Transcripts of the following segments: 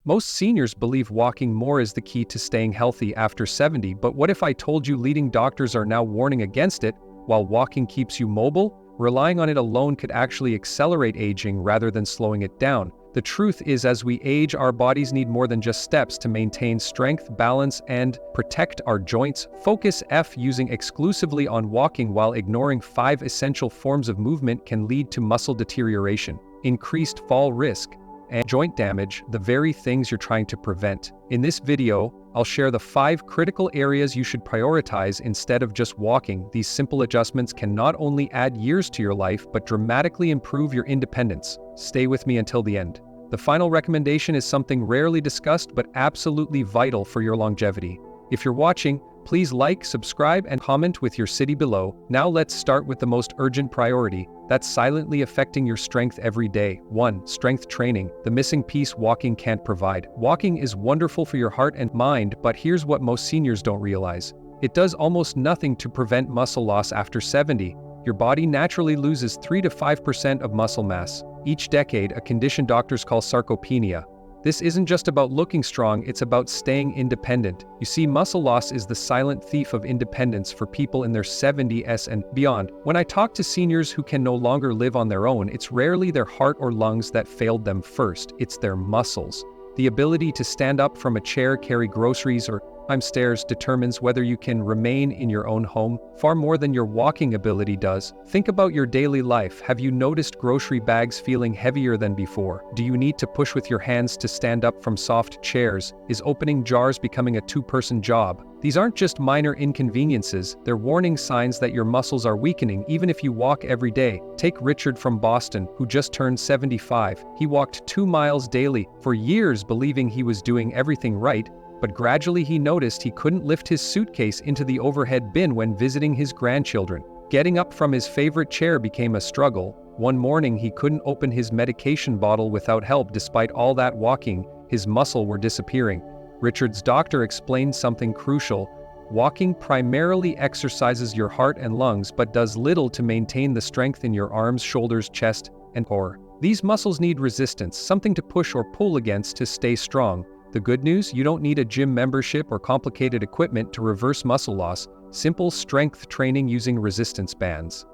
Most seniors believe walking more is the key to staying healthy after 70, but what if I told you leading doctors are now warning against it, while walking keeps you mobile? Relying on it alone could actually accelerate aging rather than slowing it down. The truth is, as we age, our bodies need more than just steps to maintain strength, balance, and protect our joints. Focus F using exclusively on walking while ignoring 5 essential forms of movement can lead to muscle deterioration, increased fall risk, and joint damage, the very things you're trying to prevent. In this video, I'll share the 5 critical areas you should prioritize instead of just walking. These simple adjustments can not only add years to your life, but dramatically improve your independence. Stay with me until the end. The final recommendation is something rarely discussed but absolutely vital for your longevity. If you're watching, please like, subscribe, and comment with your city below. Now let's start with the most urgent priority that's silently affecting your strength every day. 1. Strength training, the missing piece walking can't provide. Walking is wonderful for your heart and mind, but here's what most seniors don't realize. It does almost nothing to prevent muscle loss after 70. Your body naturally loses 3 to 5% of muscle mass each decade, a condition doctors call sarcopenia. This isn't just about looking strong, it's about staying independent. You see, muscle loss is the silent thief of independence for people in their 70s and beyond. When I talk to seniors who can no longer live on their own, it's rarely their heart or lungs that failed them first, it's their muscles. The ability to stand up from a chair, carry groceries, or climb stairs determines whether you can remain in your own home, far more than your walking ability does. Think about your daily life. Have you noticed grocery bags feeling heavier than before? Do you need to push with your hands to stand up from soft chairs? Is opening jars becoming a two-person job? These aren't just minor inconveniences, they're warning signs that your muscles are weakening even if you walk every day. Take Richard from Boston, who just turned 75. He walked 2 miles daily for years, believing he was doing everything right, but gradually he noticed he couldn't lift his suitcase into the overhead bin when visiting his grandchildren. Getting up from his favorite chair became a struggle. One morning he couldn't open his medication bottle without help. Despite all that walking, his muscles were disappearing. Richard's doctor explained something crucial. Walking primarily exercises your heart and lungs, but does little to maintain the strength in your arms, shoulders, chest, and core. These muscles need resistance, something to push or pull against to stay strong. The good news, you don't need a gym membership or complicated equipment to reverse muscle loss. Simple strength training using resistance bands.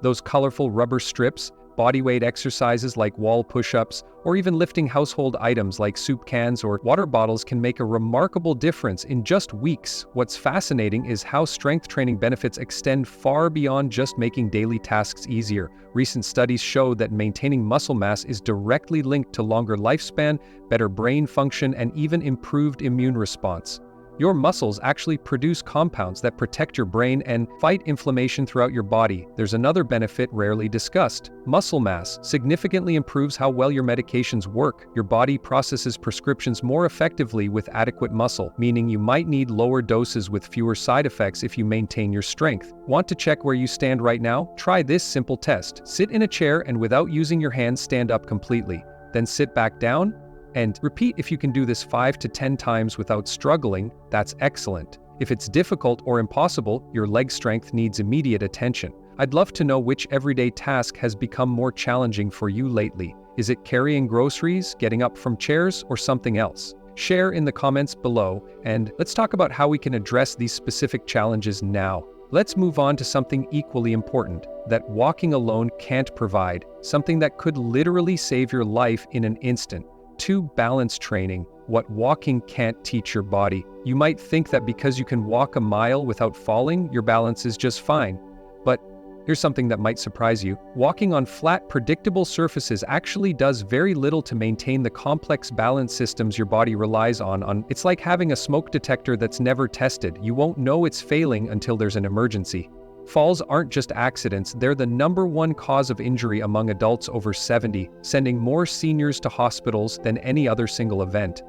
Those colorful rubber strips, bodyweight exercises like wall push-ups, or even lifting household items like soup cans or water bottles can make a remarkable difference in just weeks. What's fascinating is how strength training benefits extend far beyond just making daily tasks easier. Recent studies show that maintaining muscle mass is directly linked to longer lifespan, better brain function, and even improved immune response. Your muscles actually produce compounds that protect your brain and fight inflammation throughout your body. There's another benefit rarely discussed. Muscle mass significantly improves how well your medications work. Your body processes prescriptions more effectively with adequate muscle, meaning you might need lower doses with fewer side effects if you maintain your strength. Want to check where you stand right now? Try this simple test. Sit in a chair and without using your hands, stand up completely. Then sit back down and repeat. If you can do this 5 to 10 times without struggling, that's excellent. If it's difficult or impossible, your leg strength needs immediate attention. I'd love to know which everyday task has become more challenging for you lately. Is it carrying groceries, getting up from chairs, or something else? Share in the comments below, and let's talk about how we can address these specific challenges now. Let's move on to something equally important that walking alone can't provide, something that could literally save your life in an instant. 2. Balance training, what walking can't teach your body. You might think that because you can walk a mile without falling, your balance is just fine. But here's something that might surprise you. Walking on flat, predictable surfaces actually does very little to maintain the complex balance systems your body relies on. It's like having a smoke detector that's never tested. You won't know it's failing until there's an emergency. Falls aren't just accidents, they're the #1 cause of injury among adults over 70, sending more seniors to hospitals than any other single event.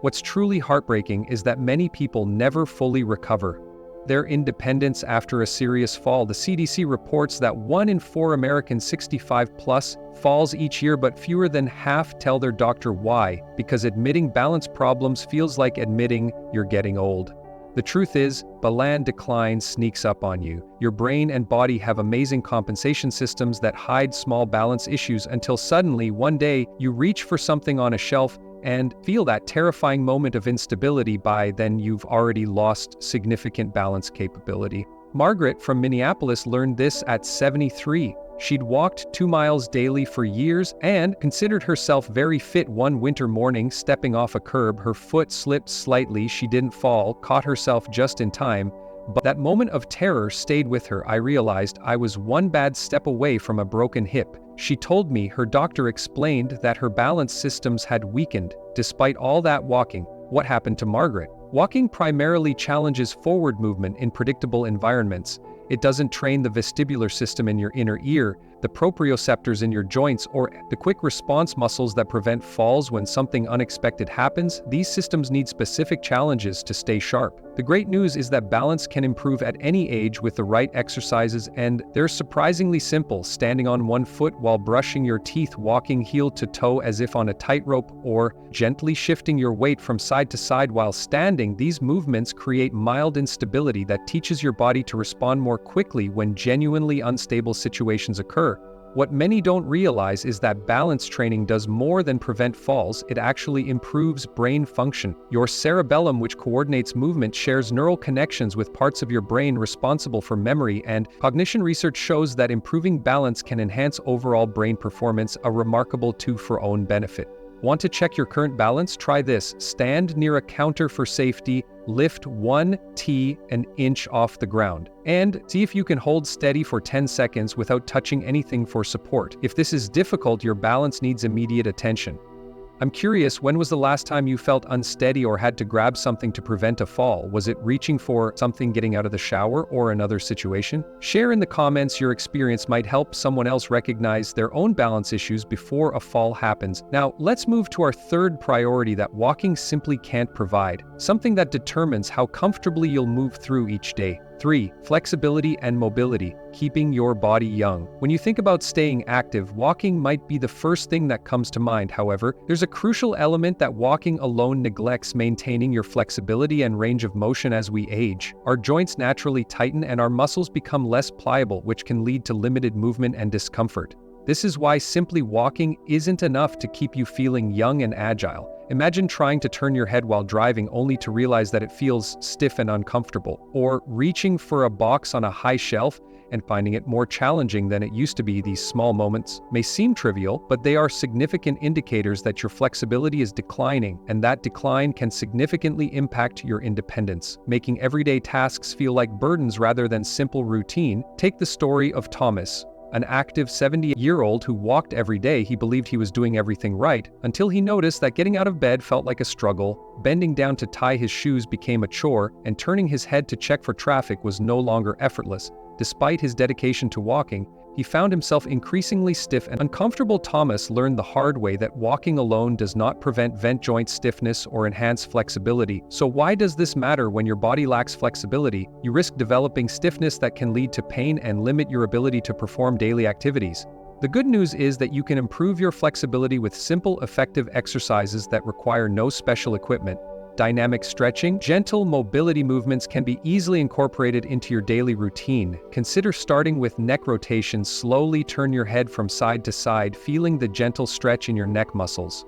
What's truly heartbreaking is that many people never fully recover their independence after a serious fall. The CDC reports that 1 in 4 Americans 65+ falls each year, but fewer than half tell their doctor why, because admitting balance problems feels like admitting you're getting old. The truth is, balance decline sneaks up on you. Your brain and body have amazing compensation systems that hide small balance issues until suddenly, one day, you reach for something on a shelf and feel that terrifying moment of instability. By then you've already lost significant balance capability. Margaret from Minneapolis learned this at 73. She'd walked 2 miles daily for years and considered herself very fit. One winter morning, stepping off a curb, her foot slipped slightly. She didn't fall, caught herself just in time, but that moment of terror stayed with her. I realized I was one bad step away from a broken hip. She told me her doctor explained that her balance systems had weakened. Despite all that walking, what happened to Margaret? Walking primarily challenges forward movement in predictable environments. It doesn't train the vestibular system in your inner ear, the proprioceptors in your joints, or the quick response muscles that prevent falls when something unexpected happens. These systems need specific challenges to stay sharp. The great news is that balance can improve at any age with the right exercises, and they're surprisingly simple. Standing on one foot while brushing your teeth, walking heel to toe as if on a tightrope, or gently shifting your weight from side to side while standing. These movements create mild instability that teaches your body to respond more quickly when genuinely unstable situations occur. What many don't realize is that balance training does more than prevent falls. It actually improves brain function. Your cerebellum, which coordinates movement, shares neural connections with parts of your brain responsible for memory and cognition. Research shows that improving balance can enhance overall brain performance, a remarkable two-for-one benefit. Want to check your current balance? Try this. Stand near a counter for safety, lift 1 t an inch off the ground, and see if you can hold steady for 10 seconds without touching anything for support. If this is difficult, your balance needs immediate attention. I'm curious, when was the last time you felt unsteady or had to grab something to prevent a fall? Was it reaching for something, getting out of the shower, or another situation? Share in the comments your experience. Might help someone else recognize their own balance issues before a fall happens. Now, let's move to our third priority that walking simply can't provide, something that determines how comfortably you'll move through each day. 3. Flexibility and mobility, keeping your body young. When you think about staying active, walking might be the first thing that comes to mind. However, there's a crucial element that walking alone neglects: maintaining your flexibility and range of motion. As we age, our joints naturally tighten and our muscles become less pliable, which can lead to limited movement and discomfort. This is why simply walking isn't enough to keep you feeling young and agile. Imagine trying to turn your head while driving only to realize that it feels stiff and uncomfortable, or reaching for a box on a high shelf and finding it more challenging than it used to be. These small moments may seem trivial, but they are significant indicators that your flexibility is declining, and that decline can significantly impact your independence, making everyday tasks feel like burdens rather than simple routine. Take the story of Thomas, an active 70-year-old who walked every day. He believed he was doing everything right, until he noticed that getting out of bed felt like a struggle, bending down to tie his shoes became a chore, and turning his head to check for traffic was no longer effortless. Despite his dedication to walking, he found himself increasingly stiff and uncomfortable. Thomas learned the hard way that walking alone does not prevent joint stiffness or enhance flexibility. So why does this matter? When your body lacks flexibility, you risk developing stiffness that can lead to pain and limit your ability to perform daily activities. The good news is that you can improve your flexibility with simple, effective exercises that require no special equipment. Dynamic stretching, gentle mobility movements can be easily incorporated into your daily routine. Consider starting with neck rotations. Slowly turn your head from side to side, feeling the gentle stretch in your neck muscles.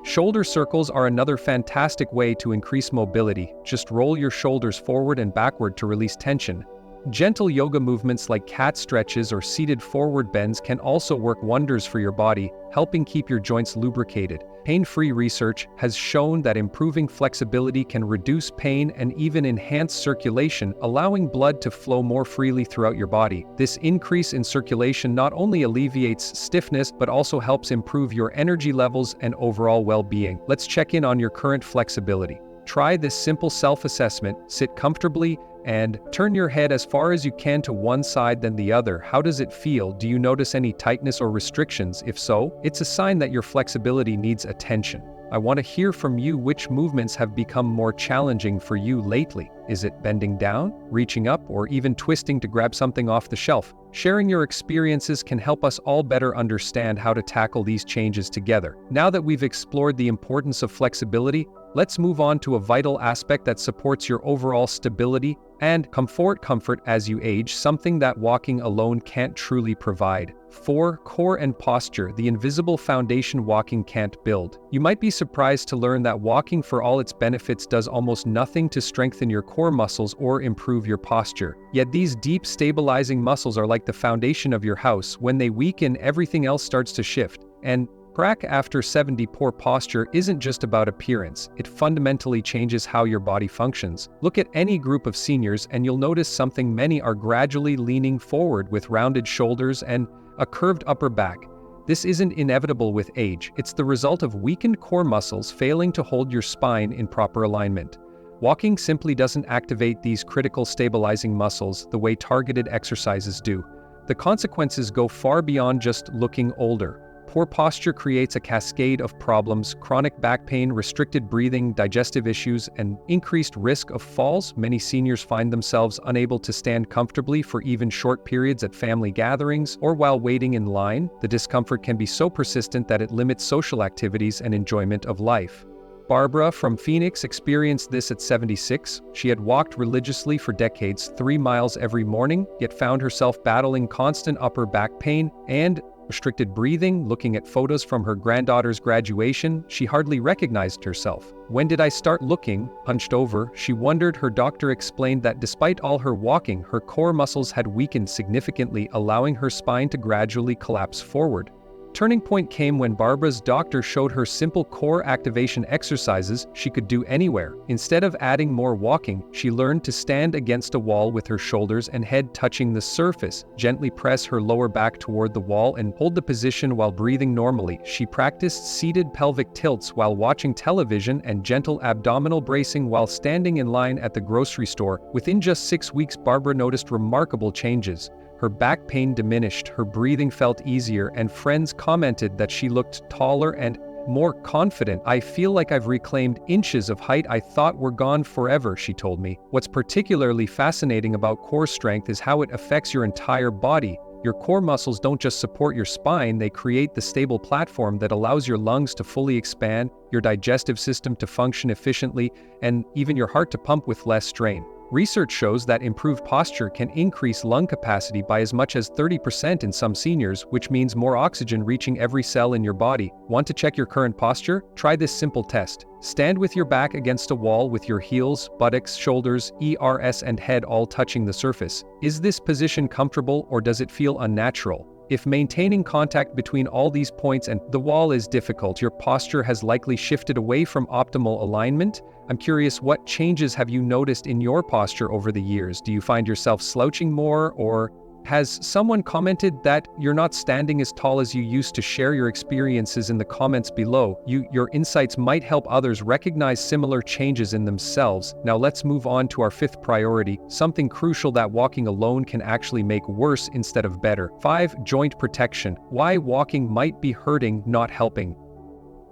Shoulder circles are another fantastic way to increase mobility. Just roll your shoulders forward and backward to release tension. Gentle yoga movements like cat stretches or seated forward bends can also work wonders for your body, helping keep your joints lubricated. Pain-free research has shown that improving flexibility can reduce pain and even enhance circulation, allowing blood to flow more freely throughout your body. This increase in circulation not only alleviates stiffness, but also helps improve your energy levels and overall well-being. Let's check in on your current flexibility. Try this simple self-assessment. Sit comfortably and turn your head as far as you can to one side then the other. How does it feel? Do you notice any tightness or restrictions? If so, it's a sign that your flexibility needs attention. I want to hear from you. Which movements have become more challenging for you lately? Is it bending down, reaching up, or even twisting to grab something off the shelf? Sharing your experiences can help us all better understand how to tackle these changes together. Now that we've explored the importance of flexibility, let's move on to a vital aspect that supports your overall stability and comfort as you age, something that walking alone can't truly provide. 4. Core and posture, the invisible foundation walking can't build. You might be surprised to learn that walking, for all its benefits, does almost nothing to strengthen your core muscles or improve your posture. Yet these deep, stabilizing muscles are like the foundation of your house. When they weaken, everything else starts to shift. And crack after 70. Poor posture isn't just about appearance, it fundamentally changes how your body functions. Look at any group of seniors and you'll notice something: many are gradually leaning forward with rounded shoulders and a curved upper back. This isn't inevitable with age, it's the result of weakened core muscles failing to hold your spine in proper alignment. Walking simply doesn't activate these critical stabilizing muscles the way targeted exercises do. The consequences go far beyond just looking older. Poor posture creates a cascade of problems: chronic back pain, restricted breathing, digestive issues, and increased risk of falls. Many seniors find themselves unable to stand comfortably for even short periods at family gatherings or while waiting in line. The discomfort can be so persistent that it limits social activities and enjoyment of life. Barbara from Phoenix experienced this at 76. She had walked religiously for decades, 3 miles every morning, yet found herself battling constant upper back pain and restricted breathing. Looking at photos from her granddaughter's graduation, she hardly recognized herself. "When did I start looking hunched over?" she wondered. Her doctor explained that despite all her walking, her core muscles had weakened significantly, allowing her spine to gradually collapse forward. Turning point came when Barbara's doctor showed her simple core activation exercises she could do anywhere. Instead of adding more walking, she learned to stand against a wall with her shoulders and head touching the surface, gently press her lower back toward the wall, and hold the position while breathing normally. She practiced seated pelvic tilts while watching television and gentle abdominal bracing while standing in line at the grocery store. Within just 6 weeks, Barbara noticed remarkable changes. Her back pain diminished, her breathing felt easier, and friends commented that she looked taller and more confident. "I feel like I've reclaimed inches of height I thought were gone forever," she told me. What's particularly fascinating about core strength is how it affects your entire body. Your core muscles don't just support your spine, they create the stable platform that allows your lungs to fully expand, your digestive system to function efficiently, and even your heart to pump with less strain. Research shows that improved posture can increase lung capacity by as much as 30% in some seniors, which means more oxygen reaching every cell in your body. Want to check your current posture? Try this simple test. Stand with your back against a wall with your heels, buttocks, shoulders, ears, and head all touching the surface. Is this position comfortable or does it feel unnatural? If maintaining contact between all these points and the wall is difficult, your posture has likely shifted away from optimal alignment. I'm curious, what changes have you noticed in your posture over the years? Do you find yourself slouching more, or has someone commented that you're not standing as tall as you used to? Share your experiences in the comments below. Your insights might help others recognize similar changes in themselves. Now let's move on to our 5th priority, something crucial that walking alone can actually make worse instead of better. 5. Joint protection. Why walking might be hurting, not helping.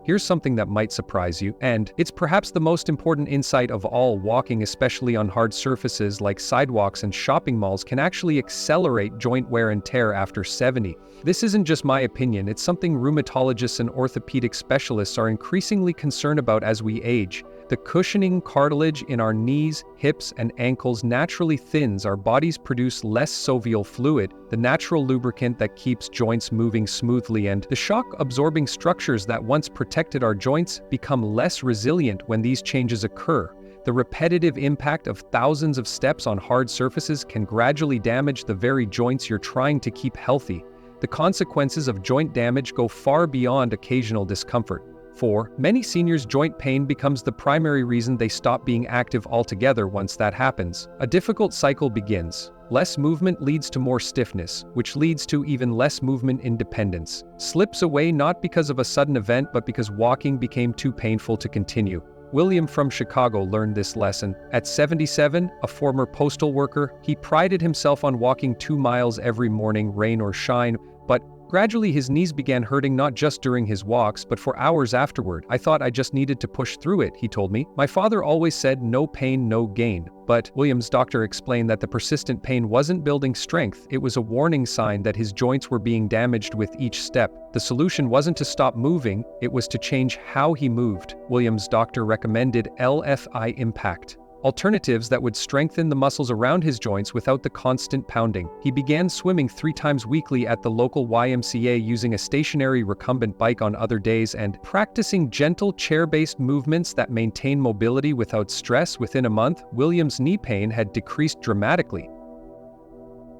Here's something that might surprise you, and it's perhaps the most important insight of all. Walking, especially on hard surfaces like sidewalks and shopping malls, can actually accelerate joint wear and tear after 70. This isn't just my opinion, it's something rheumatologists and orthopedic specialists are increasingly concerned about as we age. The cushioning cartilage in our knees, hips, and ankles naturally thins. Our bodies produce less sovial fluid, the natural lubricant that keeps joints moving smoothly, and the shock-absorbing structures that once protected our joints become less resilient when these changes occur. The repetitive impact of thousands of steps on hard surfaces can gradually damage the very joints you're trying to keep healthy. The consequences of joint damage go far beyond occasional discomfort. 4. Many seniors' joint pain becomes the primary reason they stop being active altogether. Once that happens, a difficult cycle begins. Less movement leads to more stiffness, which leads to even less movement independence. Slips away not because of a sudden event, but because walking became too painful to continue. William from Chicago learned this lesson. At 77, a former postal worker, he prided himself on walking 2 miles every morning, rain or shine, but Gradually, his knees began hurting not just during his walks, but for hours afterward. I thought I just needed to push through it, he told me. My father always said no pain, no gain. But William's doctor explained that the persistent pain wasn't building strength, it was a warning sign that his joints were being damaged with each step. The solution wasn't to stop moving, it was to change how he moved. William's doctor recommended LFI impact, alternatives that would strengthen the muscles around his joints without the constant pounding. He began swimming 3 times weekly at the local YMCA using a stationary recumbent bike on other days and practicing gentle chair-based movements that maintain mobility without stress. Within a month, William's knee pain had decreased dramatically.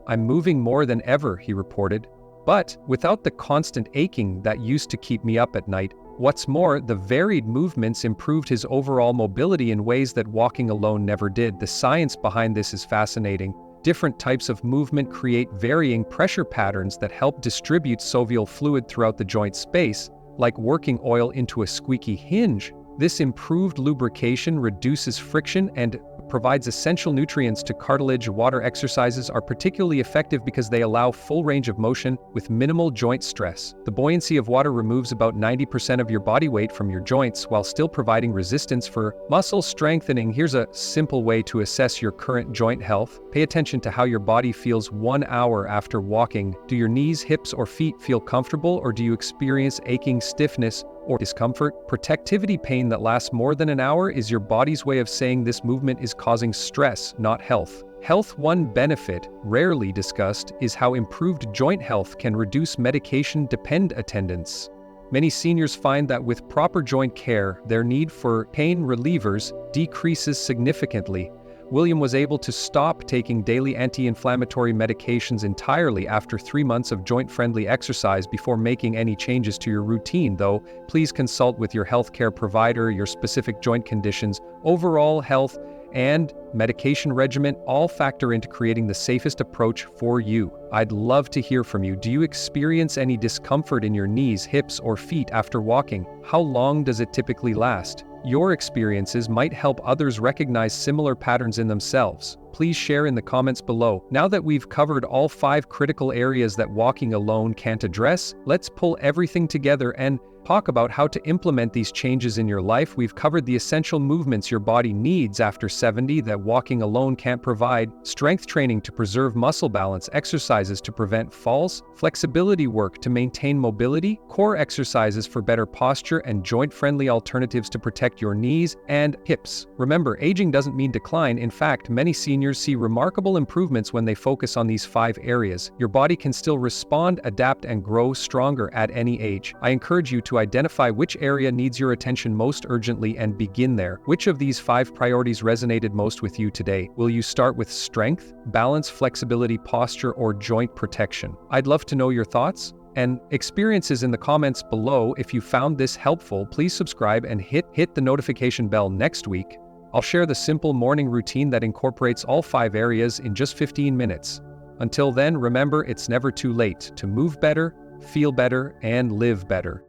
"I'm moving more than ever," he reported, "but without the constant aching that used to keep me up at night. What's more, the varied movements improved his overall mobility in ways that walking alone never did." The science behind this is fascinating. Different types of movement create varying pressure patterns that help distribute synovial fluid throughout the joint space, like working oil into a squeaky hinge. This improved lubrication reduces friction and provides essential nutrients to cartilage. Water exercises are particularly effective because they allow full range of motion with minimal joint stress. The buoyancy of water removes about 90% of your body weight from your joints while still providing resistance for muscle strengthening. Here's a simple way to assess your current joint health. Pay attention to how your body feels 1 hour after walking. Do your knees, hips, or feet feel comfortable, or do you experience aching, stiffness, or discomfort? Protectivity pain that lasts more than an hour is your body's way of saying this movement is causing stress, not health. Health. One benefit, rarely discussed, is how improved joint health can reduce medication-dependent attendance. Many seniors find that with proper joint care, their need for pain relievers decreases significantly. William was able to stop taking daily anti-inflammatory medications entirely after 3 months of joint-friendly exercise. Before making any changes to your routine, though, please consult with your healthcare provider. Your specific joint conditions, overall health, and medication regimen all factor into creating the safest approach for you. I'd love to hear from you. Do you experience any discomfort in your knees, hips, or feet after walking? How long does it typically last? Your experiences might help others recognize similar patterns in themselves. Please share in the comments below. Now that we've covered all 5 critical areas that walking alone can't address, let's pull everything together and talk about how to implement these changes in your life. We've covered the essential movements your body needs after 70 that walking alone can't provide: strength training to preserve muscle balance, exercises to prevent falls, flexibility work to maintain mobility, core exercises for better posture, and joint-friendly alternatives to protect your knees and hips. Remember, aging doesn't mean decline. In fact, many seniors see remarkable improvements when they focus on these 5 areas. Your body can still respond, adapt, and grow stronger at any age. I encourage you to identify which area needs your attention most urgently and begin there. Which of these 5 priorities resonated most with you today? Will you start with strength, balance, flexibility, posture, or joint protection? I'd love to know your thoughts and experiences in the comments below. If you found this helpful, please subscribe and hit the notification bell. Next week, I'll share the simple morning routine that incorporates all 5 areas in just 15 minutes. Until then, remember, it's never too late to move better, feel better, and live better.